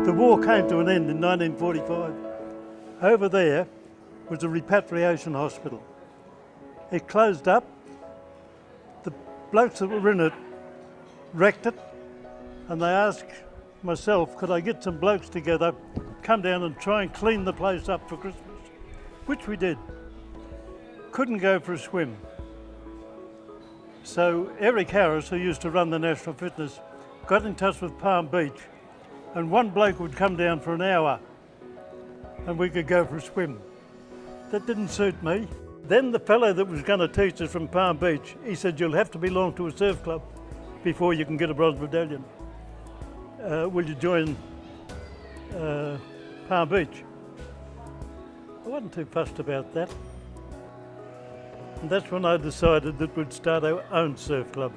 The war came to an end in 1945. Over there was a repatriation hospital. It closed up. The blokes that were in it wrecked it, and they asked myself, could I get some blokes together, come down and try and clean the place up for Christmas, which we did. Couldn't go for a swim. So Eric Harris, who used to run the National Fitness, got in touch with Palm Beach, and one bloke would come down for an hour and we could go for a swim. That didn't suit me. Then the fellow that was going to teach us from Palm Beach, he said, you'll have to belong to a surf club before you can get a bronze medallion. Will you join Palm Beach? I wasn't too fussed about that. And that's when I decided that we'd start our own surf club.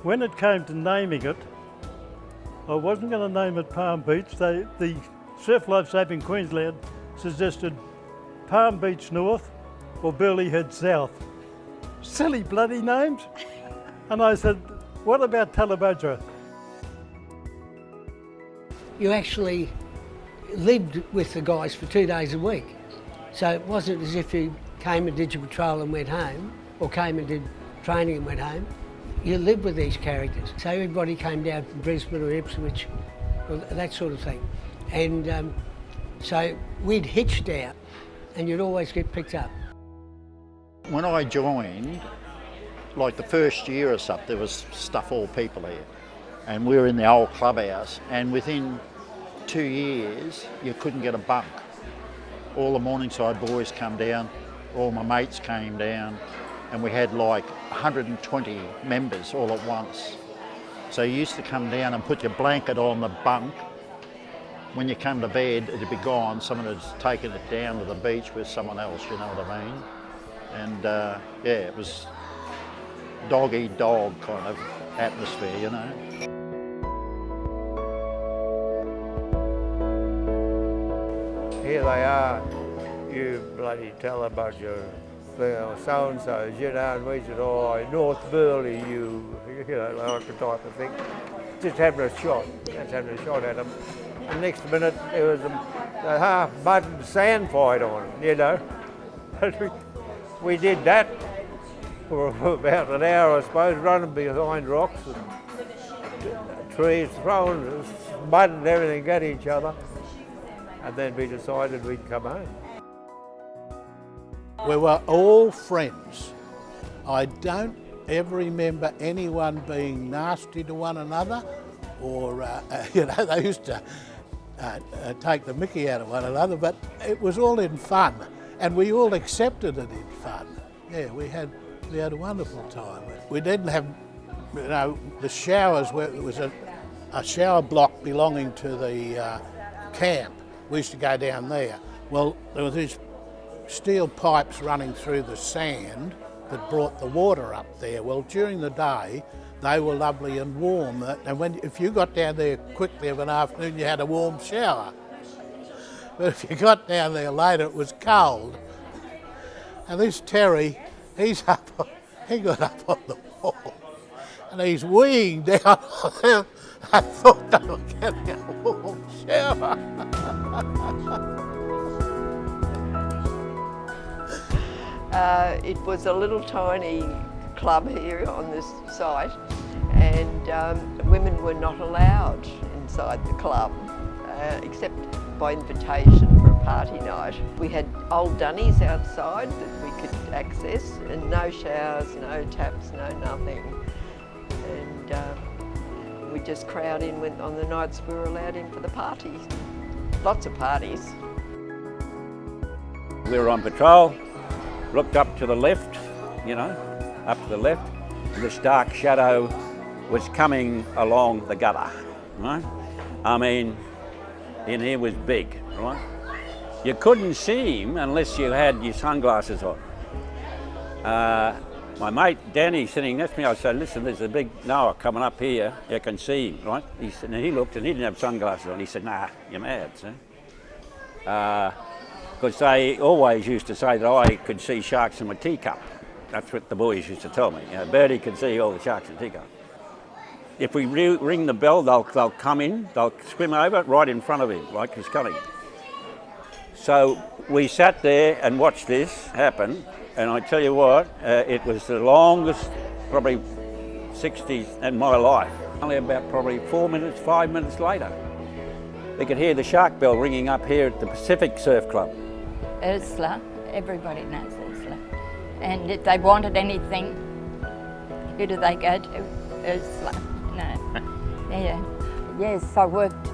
When it came to naming it, I wasn't going to name it Palm Beach. The Surf Life Saving Queensland suggested Palm Beach North or Burleigh Head South. Silly bloody names. And I said, what about Tallebudgera? You actually lived with the guys for 2 days a week. So it wasn't as if you came and did your patrol and went home, or came and did training and went home. You lived with these characters. So everybody came down from Brisbane or Ipswich, or that sort of thing. And so we'd hitched out and you'd always get picked up. When I joined, like the first year or something, there was stuff all people here. And we were in the old clubhouse, and within 2 years, you couldn't get a bunk. All the Morningside boys come down, all my mates came down, and we had like 120 members all at once. So you used to come down and put your blanket on the bunk. When you come to bed, it'd be gone. Someone had taken it down to the beach with someone else, you know what I mean? And yeah, it was dog-eat-dog kind of atmosphere, you know. Here they are, you bloody Tallebudgera, so-and-so, you know, and we said, oh, North Burleigh, you know, like the type of thing. Just having a shot at them. And next minute, there was a half-mud and sand fight on, you know. We did that for about an hour, I suppose, running behind rocks and trees, throwing mud and everything at each other. And then we decided we'd come home. We were all friends. I don't ever remember anyone being nasty to one another, or you know, they used to take the mickey out of one another, but it was all in fun, and we all accepted it in fun. Yeah, we had a wonderful time. We didn't have, you know, the showers where it was a shower block belonging to the camp. We used to go down there. Well, there were these steel pipes running through the sand that brought the water up there. Well, during the day, they were lovely and warm. And if you got down there quickly of an afternoon, you had a warm shower. But if you got down there later, it was cold. And this Terry, he got up on the wall and he's weeing down on there. I thought they were getting a warm shower. It was a little tiny club here on this site, and women were not allowed inside the club except by invitation for a party night. We had old dunnies outside that we could access, and no showers, no taps, no nothing. And we just crowd in on the nights we were allowed in for the parties. Lots of parties. We were on patrol, looked up to the left, you know, up to the left, and this dark shadow was coming along the gutter, right? I mean, in here was big, right? You couldn't see him unless you had your sunglasses on. My mate Danny sitting next to me, I said, listen, there's a big Noah coming up here, you can see him, right? And he looked and he didn't have sunglasses on. He said, nah, you're mad, see? Because they always used to say that I could see sharks in my teacup. That's what the boys used to tell me. You know, Bertie could see all the sharks in the teacup. if we ring the bell, they'll come in, they'll swim over right in front of him, like he's coming. So we sat there and watched this happen, and I tell you what, it was the longest, probably 60 in my life. Only about probably 4 minutes, 5 minutes later, they could hear the shark bell ringing up here at the Pacific Surf Club. Ursula, everybody knows Ursula. And if they wanted anything, who do they go to? Ursula. No. Yeah. Yes, I worked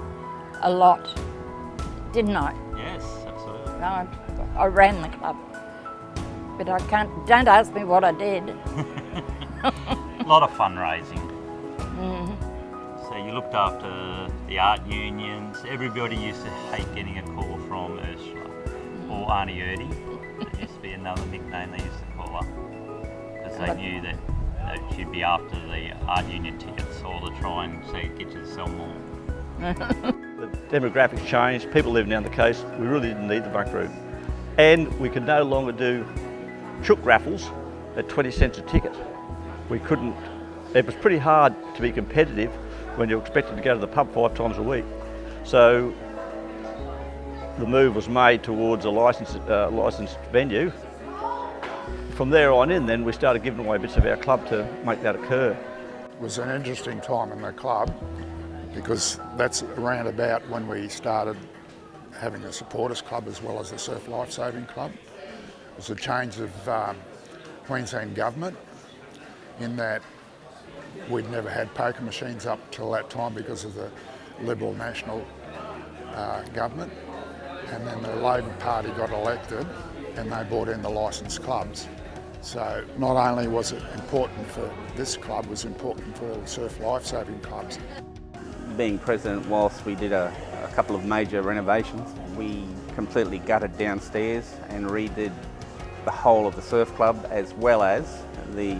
a lot, didn't I? Yes, absolutely. I ran the club. But I can't, don't ask me what I did. A lot of fundraising. So you looked after the art unions. Everybody used to hate getting a call from Ursula or Auntie Erdy. That used to be another nickname they used to call her, because they knew that she'd be after the art union tickets or to try and get you to sell more. The demographics changed, people living down the coast, we really didn't need the buck route. And we could no longer do chook raffles at 20 cents a ticket. We couldn't, it was pretty hard to be competitive when you're expected to go to the pub 5 times a week. So the move was made towards a licensed venue. From there on in, then we started giving away bits of our club to make that occur. It was an interesting time in the club because that's around about when we started having a supporters club as well as the surf lifesaving club. It was a change of Queensland government in that we'd never had poker machines up till that time because of the Liberal National government, and then the Labor Party got elected and they brought in the licensed clubs. So not only was it important for this club, it was important for all the surf lifesaving clubs. Being president, whilst we did a couple of major renovations, we completely gutted downstairs and redid the whole of the surf club as well as the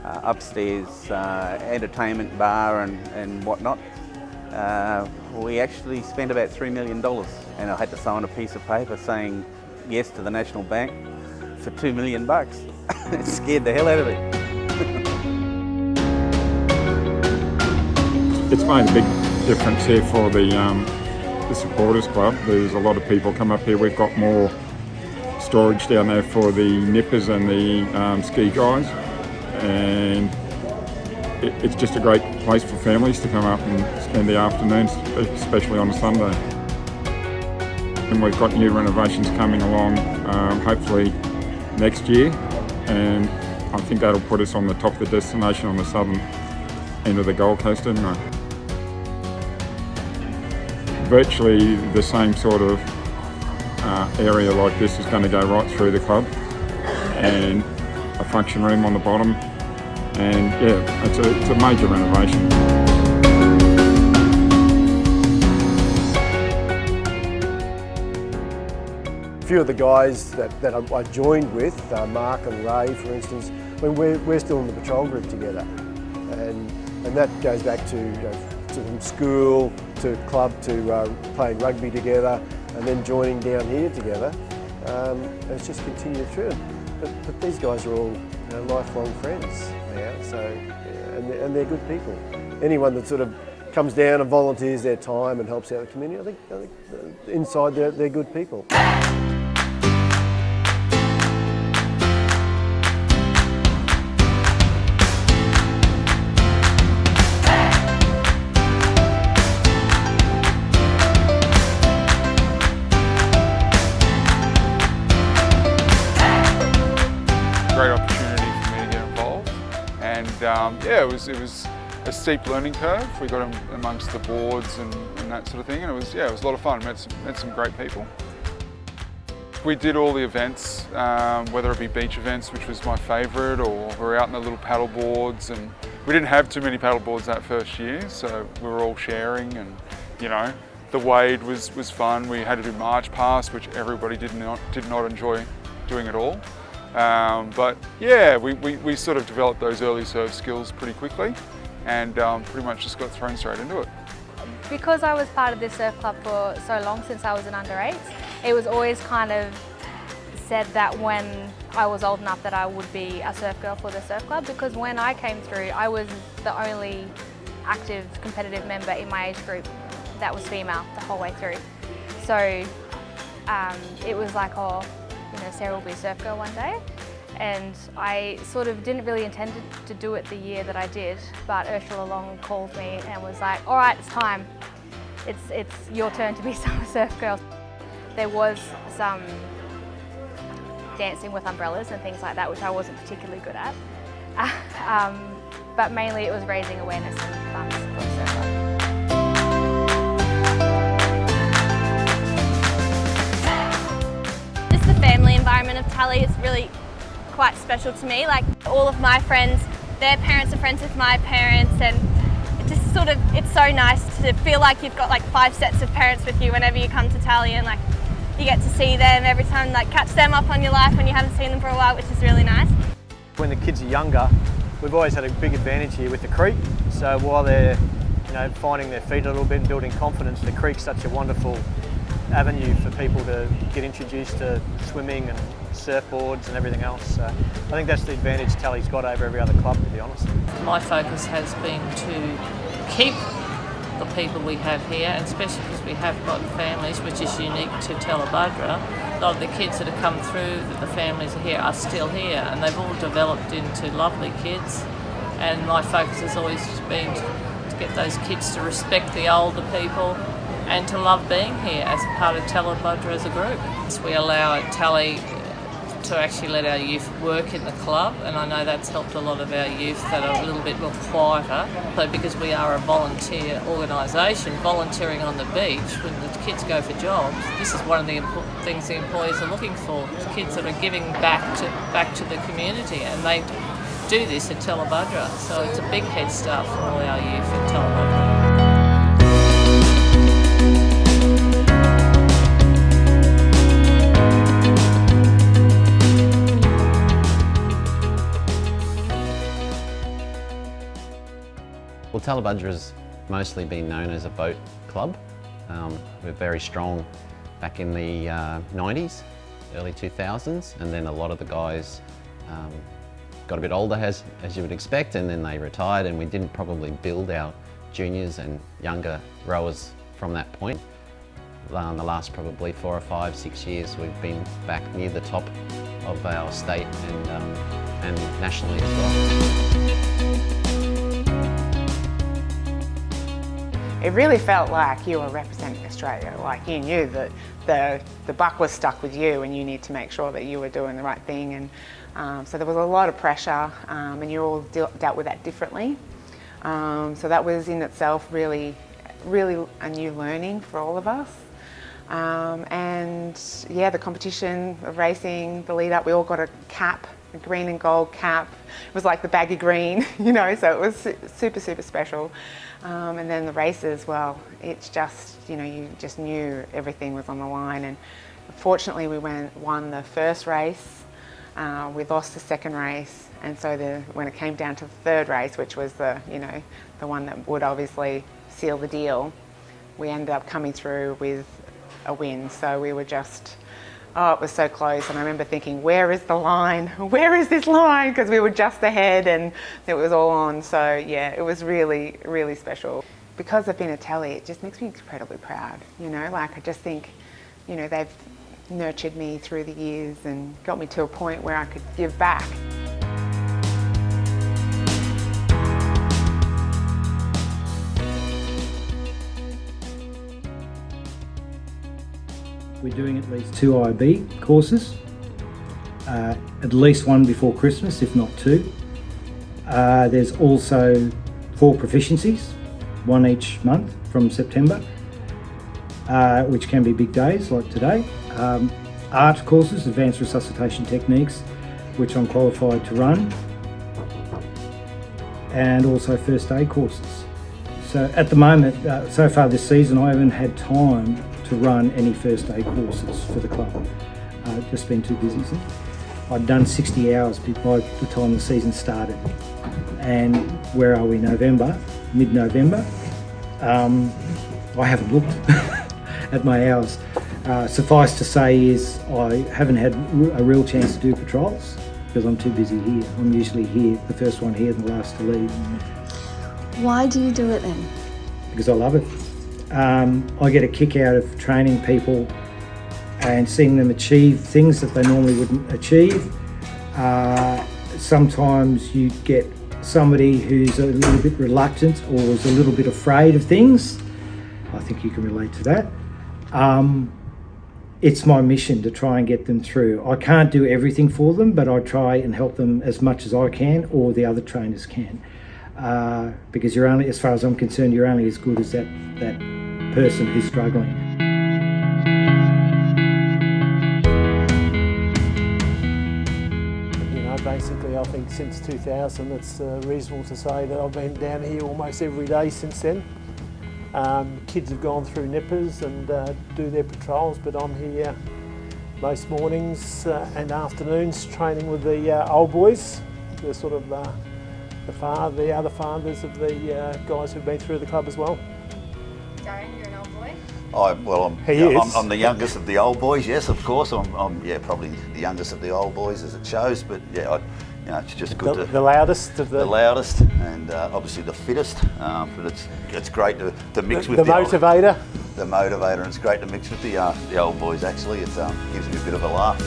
upstairs entertainment bar and whatnot. We actually spent about $3 million, and I had to sign a piece of paper saying yes to the National Bank for $2 million. It scared the hell out of me. It's made a big difference here for the supporters club. There's a lot of people come up here. We've got more storage down there for the nippers and the ski guys, and it's just a great place for families to come up and spend the afternoons, especially on a Sunday. And we've got new renovations coming along, hopefully next year, and I think that'll put us on the top of the destination on the southern end of the Gold Coast anyway. Virtually the same sort of area like this is going to go right through the club, and a function room on the bottom, and yeah, it's a major renovation. A few of the guys that I joined with, Mark and Ray for instance, when we're still in the patrol group together, and that goes back to from school to club to playing rugby together and then joining down here together. And it's just continued through. But these guys are all lifelong friends now, so and they're good people. Anyone that sort of comes down and volunteers their time and helps out the community, I think inside they're good people. Great opportunity for me to get involved, and yeah, it was a steep learning curve. We got amongst the boards and that sort of thing, and it was a lot of fun. Met some great people. We did all the events, whether it be beach events, which was my favourite, or we were out in the little paddle boards, and we didn't have too many paddle boards that first year, so we were all sharing, and the wade was fun. We had to do march past, which everybody did not enjoy doing at all. But yeah, we sort of developed those early surf skills pretty quickly, and pretty much just got thrown straight into it. Because I was part of this surf club for so long, since I was an under-8, it was always kind of said that when I was old enough that I would be a surf girl for the surf club, because when I came through I was the only active competitive member in my age group that was female the whole way through. So it was like, oh, you know, Sarah will be a surf girl one day. And I sort of didn't really intend to do it the year that I did, but Ursula Long called me and was like, all right, it's time. It's your turn to be Summer Surf Girl. There was some dancing with umbrellas and things like that, which I wasn't particularly good at. But mainly it was raising awareness and funds for surf. Just the family environment of Tally is really quite special to me. Like all of my friends, their parents are friends with my parents, and it just sort of, it's so nice to feel like you've got like 5 sets of parents with you whenever you come to Tally, and like you get to see them every time, like catch them up on your life when you haven't seen them for a while, which is really nice. When the kids are younger, we've always had a big advantage here with the creek. So while they're, you know, finding their feet a little bit and building confidence, the creek's such a wonderful avenue for people to get introduced to swimming and surfboards and everything else. So I think that's the advantage Tally's got over every other club, to be honest. My focus has been to keep the people we have here, and especially because we have got families, which is unique to Tallebudgera. A lot of the kids that have come through, that the families are here, are still here, and they've all developed into lovely kids. And my focus has always been to get those kids to respect the older people and to love being here as a part of Tallebudgera as a group. So we allow Tally to actually let our youth work in the club, and I know that's helped a lot of our youth that are a little bit more quieter. So because we are a volunteer organisation, volunteering on the beach, when the kids go for jobs, this is one of the things the employees are looking for, kids that are giving back to the community, and they do this at Tallebudgera, so it's a big head start for all our youth at Tallebudgera. Well, Tallebudgera's mostly been known as a boat club. We're very strong back in the 90s, early 2000s, and then a lot of the guys got a bit older as you would expect, and then they retired, and we didn't probably build our juniors and younger rowers from that point. The last probably 4 or 5, 6 years we've been back near the top of our state and nationally as well. It really felt like you were representing Australia, like you knew that the buck was stuck with you and you need to make sure that you were doing the right thing. And so there was a lot of pressure, and you all dealt with that differently. So that was in itself really a new learning for all of us. And yeah, the competition, the racing, the lead up, we all got a cap, a green and gold cap. It was like the baggy green, you know, so it was super, super special. And then the races, well, it's just, you know, you just knew everything was on the line. And fortunately we won the first race, we lost the second race. And so when it came down to the third race, which was the one that would obviously seal the deal, we ended up coming through with a win. So we were just, oh, it was so close. And I remember thinking, where is the line? Where is this line? Because we were just ahead and it was all on. So yeah, it was really, really special. Because I've been a Tally, it just makes me incredibly proud. You know, like I just think, you know, they've nurtured me through the years and got me to a point where I could give back. We're doing at least 2 IB courses, at least one before Christmas, if not 2. There's also 4 proficiencies, 1 each month from September, which can be big days like today. Art courses, advanced resuscitation techniques, which I'm qualified to run, and also first aid courses. So at the moment, so far this season, I haven't had time to run any first aid courses for the club. Just been too busy. I'd done 60 hours by the time the season started. And where are we, November, mid-November? I haven't looked at my hours. Suffice to say is I haven't had a real chance to do patrols because I'm too busy here. I'm usually here, the first one here and the last to leave. Why do you do it then? Because I love it. I get a kick out of training people and seeing them achieve things that they normally wouldn't achieve. Sometimes you get somebody who's a little bit reluctant or is a little bit afraid of things. I think you can relate to that. It's my mission to try and get them through. I can't do everything for them, but I try and help them as much as I can, or the other trainers can. Because you're only, as far as I'm concerned, you're only as good as that person who's struggling. You know, basically I think since 2000 it's reasonable to say that I've been down here almost every day since then. Kids have gone through nippers and do their patrols, but I'm here most mornings and afternoons training with the old boys, the sort of the other fathers of the guys who've been through the club as well. Darren, you're an old boy? I'm the youngest of the old boys. Yes, of course. I'm probably the youngest of the old boys as it shows. But yeah, it's just good the loudest of the loudest, and obviously the fittest. But it's great to mix with the motivator. The motivator, and it's great to mix with the old boys. Actually, it gives me a bit of a laugh.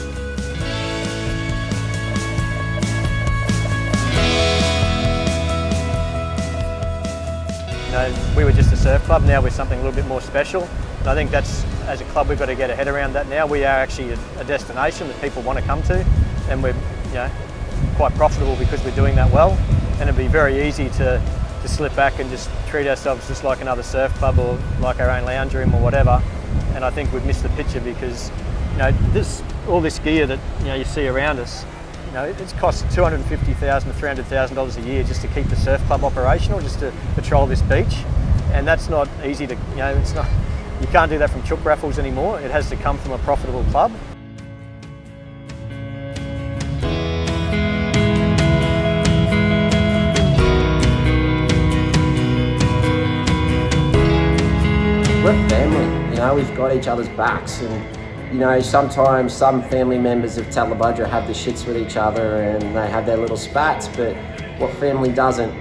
You know, we were just a surf club, now we're something a little bit more special. And I think that's, as a club, we've got to get a head around that now. We are actually a destination that people want to come to, and we're quite profitable because we're doing that well. And it'd be very easy to slip back and just treat ourselves just like another surf club or like our own lounge room or whatever. And I think we've missed the picture because, all this gear that you see around us, it's cost $250,000 to $300,000 a year just to keep the surf club operational, just to patrol this beach. And that's not easy to, you can't do that from chook raffles anymore. It has to come from a profitable club. We're family, we've got each other's backs, and sometimes some family members of Tallebudgera have the shits with each other and they have their little spats, but what family doesn't?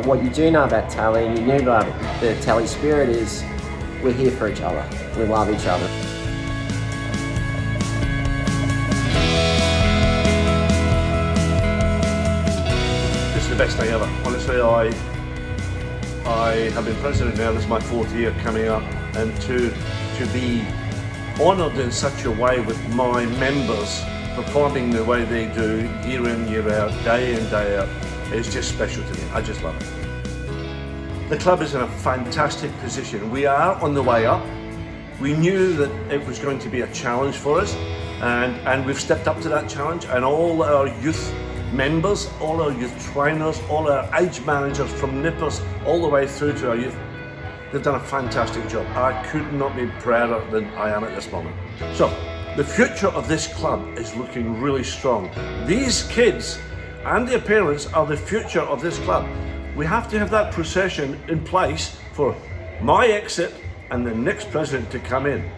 What you do know about Tally, and you knew about the Tally spirit, is we're here for each other. We love each other. This is the best day ever. Honestly, I have been president now. This is my 4th year coming up, and to be honoured in such a way with my members performing the way they do year in, year out, day in, day out, is just special to me. I just love it. The club is in a fantastic position. We are on the way up. We knew that it was going to be a challenge for us, and we've stepped up to that challenge, and all our youth members, all our youth trainers, all our age managers from nippers all the way through to our youth, they've done a fantastic job. I could not be prouder than I am at this moment. So, the future of this club is looking really strong. These kids and their parents are the future of this club. We have to have that procession in place for my exit and the next president to come in.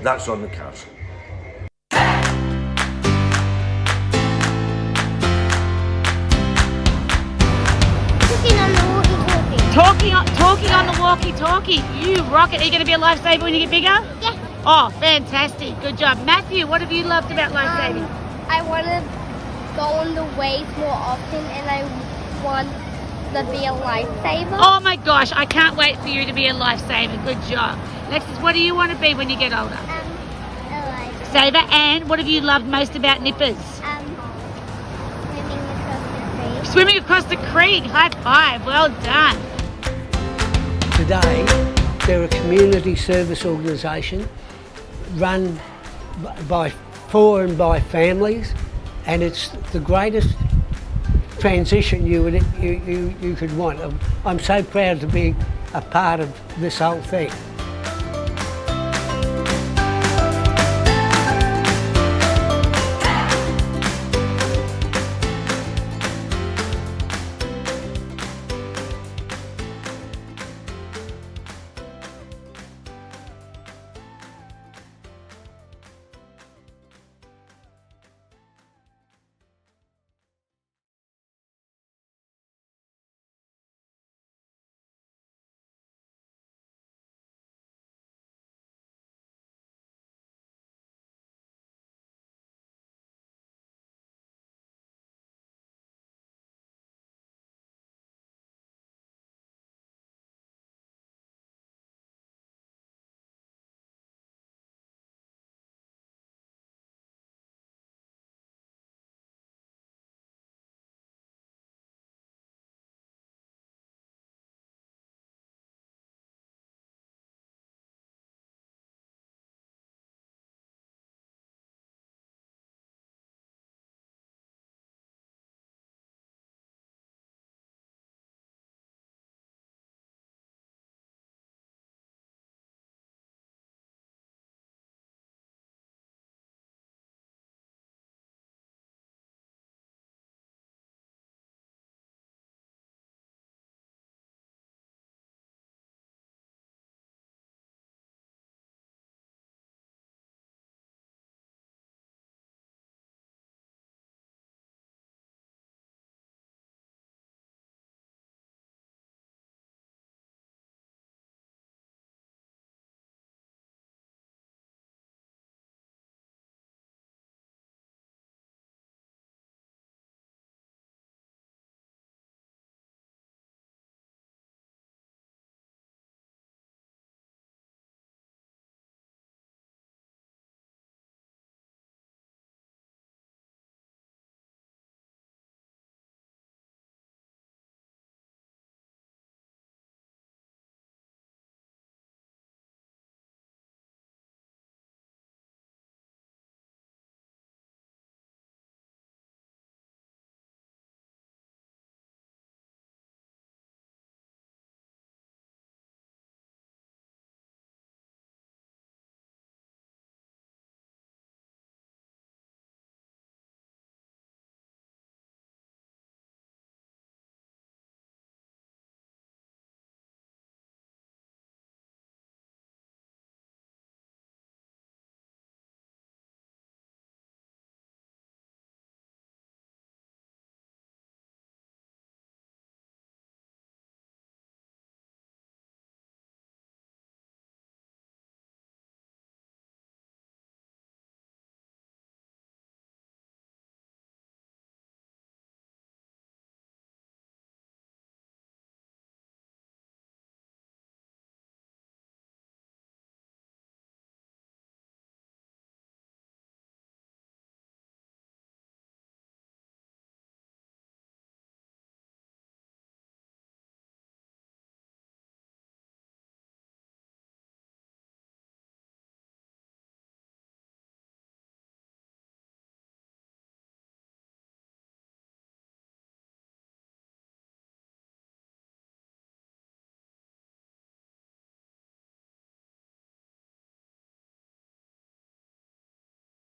That's on the cards. Talking on the walkie-talkie. You rock it. Are you going to be a lifesaver when you get bigger? Yeah. Oh, fantastic. Good job. Matthew, what have you loved about lifesaving? I want to go on the waves more often, and I want to be a lifesaver. Oh my gosh, I can't wait for you to be a lifesaver. Good job. Alexis, what do you want to be when you get older? A lifesaver. Saver. And what have you loved most about nippers? Swimming across the creek. Swimming across the creek. High five. Well done. Today, they're a community service organisation run for and by families, and it's the greatest transition you could want. I'm so proud to be a part of this whole thing.